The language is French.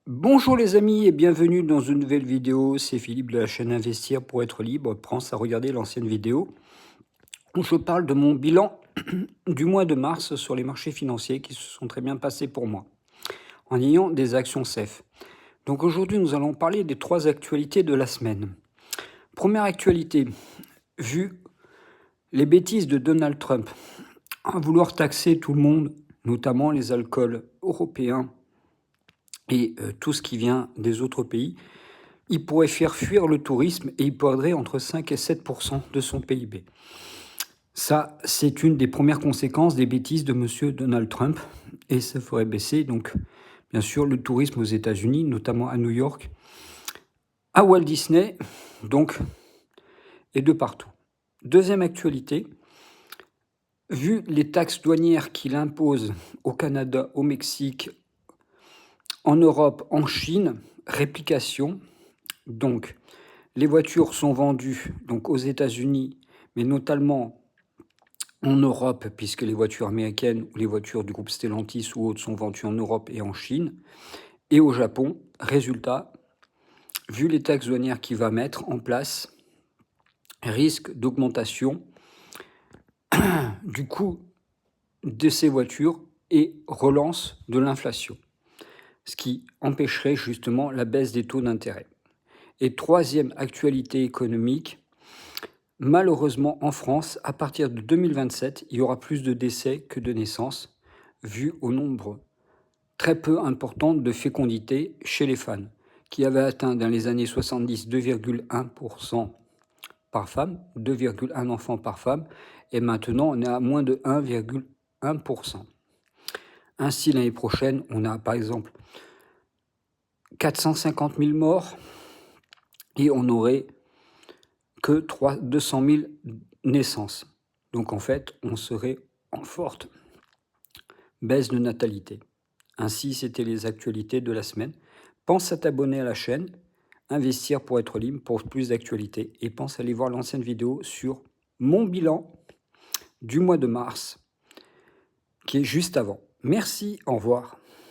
Bonjour les amis et bienvenue dans une nouvelle vidéo, c'est Philippe de la chaîne Investir pour être libre. Pense à regarder l'ancienne vidéo où je parle de mon bilan du mois de mars sur les marchés financiers qui se sont très bien passés pour moi, en ayant des actions safe. Donc aujourd'hui nous allons parler des 3 actualités de la semaine. Première actualité, vu les bêtises de Donald Trump, à vouloir taxer tout le monde, notamment les alcools européens et tout ce qui vient des autres pays, il pourrait faire fuir le tourisme et il perdrait entre 5 et 7% de son PIB. Ça, c'est une des premières conséquences des bêtises de M. Donald Trump et ça ferait baisser, donc, bien sûr, le tourisme aux États-Unis, notamment à New York, à Walt Disney, donc, et de partout. Deuxième actualité, vu les taxes douanières qu'il impose au Canada, au Mexique, en Europe, en Chine, réplication, donc les voitures sont vendues donc aux États-Unis, mais notamment en Europe, puisque les voitures américaines ou les voitures du groupe Stellantis ou autres sont vendues en Europe et en Chine, et au Japon. Résultat, vu les taxes douanières qu'il va mettre en place, risque d'augmentation du coût de ces voitures et relance de l'inflation, ce qui empêcherait justement la baisse des taux d'intérêt. Et troisième actualité économique, malheureusement en France, à partir de 2027, il y aura plus de décès que de naissances, vu au nombre très peu important de fécondité chez les femmes, qui avait atteint dans les années 70 2,1% par femme, 2,1 enfants par femme, et maintenant on est à moins de 1,1%. Ainsi, l'année prochaine, on a par exemple 450 000 morts, et on n'aurait que 200 000 naissances. Donc en fait, on serait en forte baisse de natalité. Ainsi, c'était les actualités de la semaine. Pense à t'abonner à la chaîne, Investir pour être libre pour plus d'actualités. Et pense à aller voir l'ancienne vidéo sur mon bilan du mois de mars, qui est juste avant. Merci, au revoir.